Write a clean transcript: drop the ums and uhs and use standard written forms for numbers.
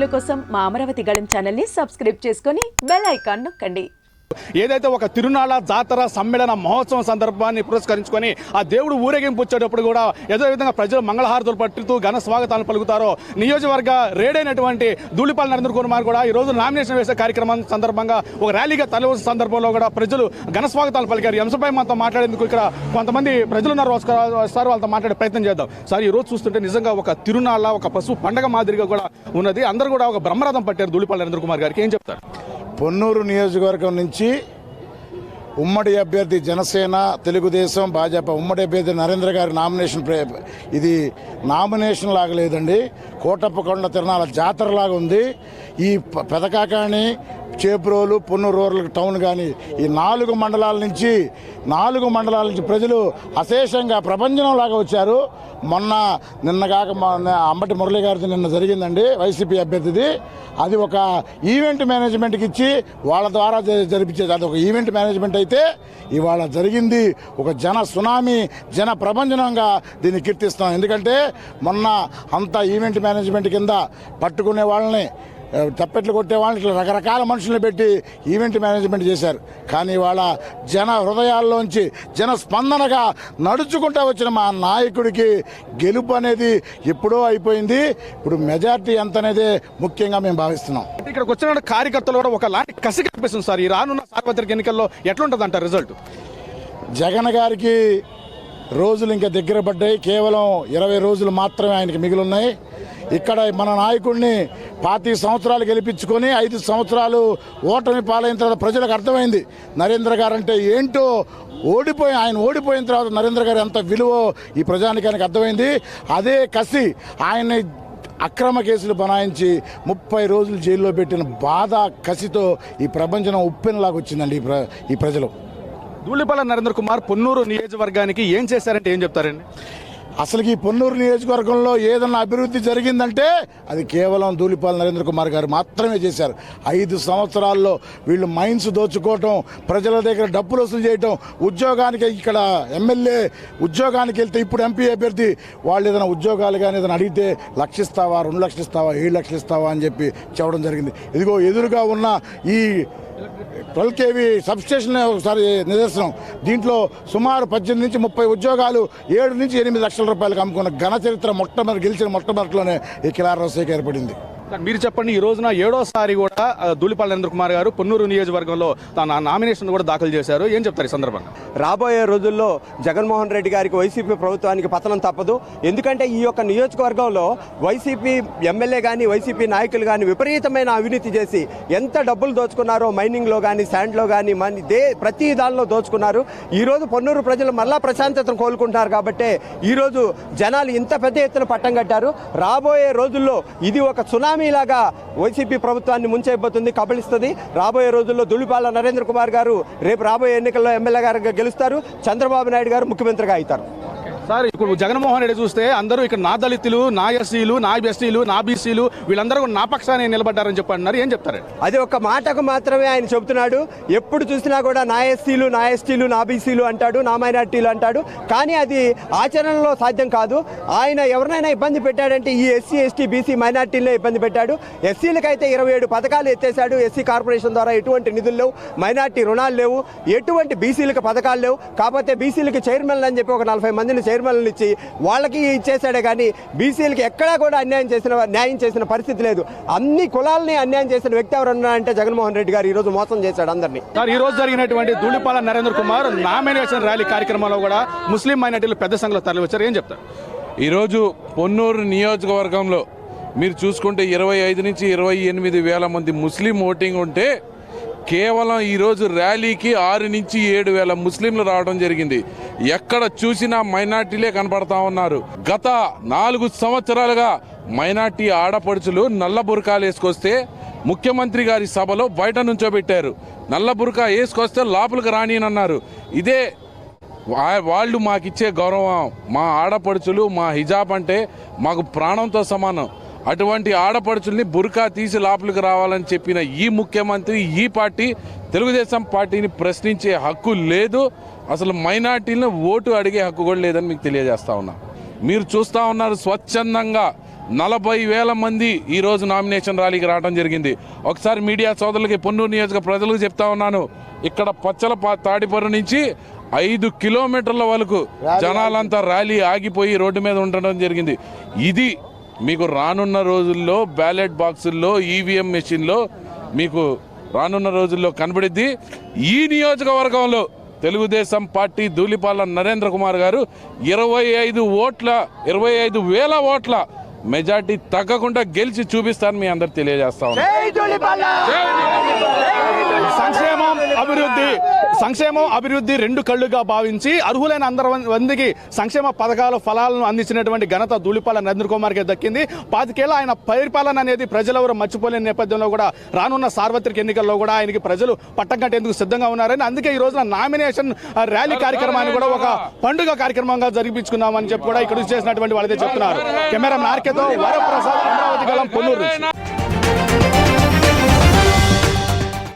వీడియోల కోసం మా అమరావతి గళం ఛానల్ని సబ్స్క్రైబ్ చేసుకొని బెల్ ఐకాన్ నొక్కండి. ఏదైతే ఒక తిరునాళ్ళ జాతర సమ్మేళన మహోత్సవం సందర్భాన్ని పురస్కరించుకొని ఆ దేవుడు ఊరేగింపు వచ్చేటప్పుడు కూడా ఏదో విధంగా ప్రజలు మంగళహారతులు పట్టుతూ ఘన స్వాగతాలను పలుకుతారో నియోజకవర్గ రేడైనటువంటి ధూళిపాల నరేంద్ర కుమార్ కూడా ఈ రోజు నామినేషన్ వేసే కార్యక్రమం సందర్భంగా ఒక ర్యాలీగా తరలివచ్చిన సందర్భంలో కూడా ప్రజలు ఘన స్వాగతాలు పలికారు. ఈ అంశంపై మనతో మాట్లాడేందుకు ఇక్కడ కొంతమంది ప్రజలు ఉన్నారు. సార్ వాళ్ళతో మాట్లాడే ప్రయత్నం చేద్దాం. సార్ ఈ రోజు చూస్తుంటే నిజంగా ఒక తిరునాళ్ళ ఒక పశువు పండగ మాదిరిగా కూడా ఉన్నది. అందరూ కూడా ఒక బ్రహ్మరథం పట్టారు ధూళిపాల నరేంద్ర కుమార్ గారికి. ఏం చెప్తారు? పొన్నూరు నియోజకవర్గం నుంచి ఉమ్మడి అభ్యర్థి జనసేన, తెలుగుదేశం, భాజపా ఉమ్మడి అభ్యర్థి నరేంద్ర గారి నామినేషన్ ఇది నామినేషన్ లాగా లేదండి, కోటప్పకొండ తిరణాల జాతర లాగా ఉంది. ఈ పెదకాకాని, చేబ్రోలు, పొన్నూరు రూరల్ టౌన్ కానీ ఈ 4 మండలాల నుంచి ప్రజలు అశేషంగా ప్రపంచం లాగా వచ్చారు. నిన్న కాక అంబటి మురళి గారిది నిన్న జరిగిందండి వైసీపీ అభ్యర్థిది. అది ఒక ఈవెంట్ మేనేజ్మెంట్కి ఇచ్చి వాళ్ళ ద్వారా జరిపించేది. అది ఒక ఈవెంట్ మేనేజ్మెంట్ అయితే ఇవాళ జరిగింది ఒక జన సునామీ, జన ప్రపంచంగా దీన్ని కీర్తిస్తాం. ఎందుకంటే మొన్న అంతా ఈవెంట్ మేనేజ్మెంట్ కింద పట్టుకునే వాళ్ళని, తప్పెట్లు కొట్టే వాళ్ళని, ఇట్లా రకరకాల మనుషులను పెట్టి ఈవెంట్ మేనేజ్మెంట్ చేశారు. కానీ వాళ్ళ జన హృదయాల్లోంచి జన స్పందనగా నడుచుకుంటూ వచ్చిన మా నాయకుడికి గెలుపు అనేది ఎప్పుడో అయిపోయింది. ఇప్పుడు మెజార్టీ ఎంత అనేది ముఖ్యంగా మేము భావిస్తున్నాం. ఇక్కడికి వచ్చిన కార్యకర్తలు కూడా ఒకలాంటి కసి కనిపిస్తుంది సార్. ఈ రానున్న సార్వత్రిక ఎన్నికల్లో ఎట్లుంటుంది అంటారు రిజల్ట్? జగన్ గారికి రోజులు ఇంకా దగ్గర పడ్డాయి. కేవలం 20 రోజులు మాత్రమే ఆయనకి మిగిలిన్నాయి. ఇక్కడ మన నాయకుడిని 25 సంవత్సరాలు గెలిపించుకొని 5 సంవత్సరాలు ఓటమి పాలైన తర్వాత ప్రజలకు అర్థమైంది నరేంద్ర గారు అంటే ఏంటో. ఆయన ఓడిపోయిన తర్వాత నరేంద్ర గారు ఎంత విలువ ఈ ప్రజానికానికి అర్థమైంది. అదే కసి ఆయన్ని అక్రమ కేసులు బనాయించి 30 రోజులు జైల్లో పెట్టిన బాధ, కసితో ఈ ప్రపంచం ఉప్పెనలాగా వచ్చిందండి ఈ ప్రజలు. ధూళిపాల నరేంద్ర కుమార్ పొన్నూరు నియోజకవర్గానికి ఏం చేశారంటే ఏం చెప్తారండి? అసలు ఈ పొన్నూరు నియోజకవర్గంలో ఏదన్నా అభివృద్ధి జరిగిందంటే అది కేవలం ధూళిపాల నరేంద్ర కుమార్ గారు మాత్రమే చేశారు. 5 సంవత్సరాల్లో వీళ్ళు మైన్స్ దోచుకోవటం, ప్రజల దగ్గర డబ్బులు వసూలు చేయటం, ఉద్యోగానికి ఇక్కడ ఎమ్మెల్యే ఉద్యోగానికి వెళ్తే ఇప్పుడు ఎంపీ అభ్యర్థి వాళ్ళు ఏదైనా ఉద్యోగాలు కానీ ఏదైనా అడిగితే 1 లక్ష ఇస్తావా, 2 లక్షలు ఇస్తావా, 7 లక్షలు ఇస్తావా అని చెప్పి చెప్పడం జరిగింది. ఇదిగో ఎదురుగా ఉన్న ఈ 12 kV సబ్స్టేషన్ ఒకసారి నిదర్శనం. దీంట్లో సుమారు 18 నుంచి 30 ఉద్యోగాలు 7 నుంచి 8 లక్షల రూపాయలకు అమ్ముకున్న ఘన చరిత్ర గెలిచిన మొట్టమొదటిలోనే ఈ కిలార్ రోసేకి ఏర్పడింది. మీరు చెప్పండి, ఈ రోజున 7వసారి కూడా ధూళిపాల నరేంద్ర కుమార్ గారు పొన్నూరు నియోజకవర్గంలో తన నామినేషన్ కూడా దాఖలు చేశారు. ఏం చెప్తారు ఈ సందర్భంగా? రాబోయే రోజుల్లో జగన్మోహన్ రెడ్డి గారికి, వైసీపీ ప్రభుత్వానికి పతనం తప్పదు. ఎందుకంటే ఈ యొక్క నియోజకవర్గంలో వైసీపీ ఎమ్మెల్యే కానీ, వైసీపీ నాయకులు కానీ విపరీతమైన అవినీతి చేసి ఎంత డబ్బులు దోచుకున్నారో, మైనింగ్లో కానీ, శాండ్లో కానీ, ప్రతి దానిలో దోచుకున్నారు. ఈరోజు పొన్నూరు ప్రజలు మళ్ళా ప్రశాంతతను కోలుకుంటున్నారు. కాబట్టి ఈరోజు జనాలు ఇంత పెద్ద ఎత్తున పట్టం కట్టారు. రాబోయే రోజుల్లో ఇది ఒక సునామీ లాగా వైసీపీ ప్రభుత్వాన్ని ముంచైపోతుంది, కబళిస్తుంది. రాబోయే రోజుల్లో ధూళిపాల నరేంద్ర కుమార్ గారు రేపు రాబోయే ఎన్నికల్లో ఎమ్మెల్యే గారుగా గెలుస్తారు. చంద్రబాబు నాయుడు గారు ముఖ్యమంత్రిగా అవుతారు. సార్, ఇప్పుడు జగన్మోహన్ రెడ్డి చూస్తే అందరూ ఇక్కడ నా దళితులు, నా ఎస్సీలు, నా ఎస్టీలు, నా బీసీలు వీళ్ళందరూ నా పక్షాన్ని నిలబడ్డారని చెప్పంటున్నారు. ఏం చెప్తారు? అది ఒక మాటకు మాత్రమే ఆయన చెబుతున్నాడు. ఎప్పుడు చూసినా కూడా నా ఎస్సీలు, నా ఎస్టీలు, నా బీసీలు అంటాడు, నా మైనార్టీలు అంటాడు. కానీ అది ఆచరణలో సాధ్యం కాదు. ఆయన ఎవరినైనా ఇబ్బంది పెట్టాడంటే ఈ ఎస్సీ, ఎస్టీ, బీసీ, మైనార్టీలనే ఇబ్బంది పెట్టాడు. ఎస్సీలకైతే 27 పథకాలు ఎత్తేసాడు. ఎస్సీ కార్పొరేషన్ ద్వారా ఎటువంటి నిధులు లేవు, మైనార్టీ రుణాలు లేవు, ఎటువంటి బీసీలకు పథకాలు లేవు. కాకపోతే బీసీలకు చైర్మన్ అని చెప్పి ఒక 40 మందిని చైర్మన్లు ఇచ్చి వాళ్ళకి ఇచ్చేసాడే కానీ బీసీలకి ఎక్కడా కూడా న్యాయం చేసిన పరిస్థితి లేదు. అన్ని కులాలని అన్యాయం చేసిన వ్యక్తి ఎవరన్నారంటే జగన్మోహన్ రెడ్డి గారు ఈ రోజు మోసం చేశాడు అందరినీ. ఈ రోజు జరిగినటువంటి ధూళిపాల నరేంద్ర కుమార్ నామినేషన్ ర్యాలీ కార్యక్రమంలో కూడా ముస్లిం మైనార్టీలు పెద్ద సంఖ్యలో తరలి వచ్చారు. ఏం చెప్తారు? ఈరోజు పొన్నూరు నియోజకవర్గంలో మీరు చూసుకుంటే 25 నుంచి 28 వేల మంది ముస్లిం ఓటింగ్ ఉంటే కేవలం ఈరోజు ర్యాలీకి 6 నుంచి 7 వేల ముస్లింలు రావడం జరిగింది. ఎక్కడ చూసినా మైనార్టీలే కనపడతా ఉన్నారు. గత 4 సంవత్సరాలుగా మైనార్టీ ఆడపడుచులు నల్ల బురకాలు వేసుకొస్తే ముఖ్యమంత్రి గారి సభలో బయట నుంచోబెట్టారు. నల్ల బురకా వేసుకొస్తే లోపలికి రానియనన్నారు. ఇదే వాళ్ళు మాకిచ్చే గౌరవం. మా ఆడపడుచులు, మా హిజాబ్ అంటే మాకు ప్రాణంతో సమానం. అటువంటి ఆడపడుచుల్ని బుర్కా తీసి లోపలికి రావాలని చెప్పిన ఈ ముఖ్యమంత్రి, ఈ పార్టీ, తెలుగుదేశం పార్టీని ప్రశ్నించే హక్కు లేదు. అసలు మైనార్టీలను ఓటు అడిగే హక్కు కూడా లేదని మీకు తెలియజేస్తా ఉన్నా. మీరు చూస్తూ ఉన్నారు స్వచ్ఛందంగా 40,000 మంది ఈరోజు నామినేషన్ ర్యాలీకి రావడం జరిగింది. ఒకసారి మీడియా సోదరులకి, పొన్నూరు నియోజక ప్రజలకు చెప్తా ఉన్నాను, ఇక్కడ పచ్చల తాడిపర్రు నుంచి 5 కిలోమీటర్ల వరకు జనాలంతా ర్యాలీ ఆగిపోయి రోడ్డు మీద ఉండడం జరిగింది. ఇది మీకు రానున్న రోజుల్లో బ్యాలెట్ బాక్సుల్లో, ఈవీఎం మెషిన్లో మీకు రానున్న రోజుల్లో కనబడిద్ది. ఈ నియోజకవర్గంలో తెలుగుదేశం పార్టీ ధూళిపాల నరేంద్ర కుమార్ గారు 25,000 ఓట్ల మెజార్టీ తగ్గకుండా గెలిచి చూపిస్తారని మీ అందరు తెలియజేస్తా ఉన్నాను. సంక్షేమం అభివృద్ధి రెండు కళ్ళుగా భావించి అర్హులైన అందరి మందికి సంక్షేమ పథకాల ఫలాలను అందించినటువంటి ఘనత ధూళిపాల నరేంద్ర కుమార్కి దక్కింది. 25 ఏళ్ల ఆయన పరిపాలన అనేది ప్రజలెవరు మర్చిపోలేని నేపథ్యంలో కూడా రానున్న సార్వత్రిక ఎన్నికల్లో కూడా ఆయనకి ప్రజలు పట్టం కట్టేందుకు సిద్ధంగా ఉన్నారని, అందుకే ఈ రోజున నామినేషన్ ర్యాలీ కార్యక్రమాన్ని కూడా ఒక పండుగ కార్యక్రమంగా జరిపించుకున్నామని చెప్పి కూడా ఇక్కడ చేసినటువంటి వాళ్ళైతే చెప్తున్నారు. కెమెరా మార్కెతో వరప్రసాద్, అమరావతి గలం, పొన్నూరు.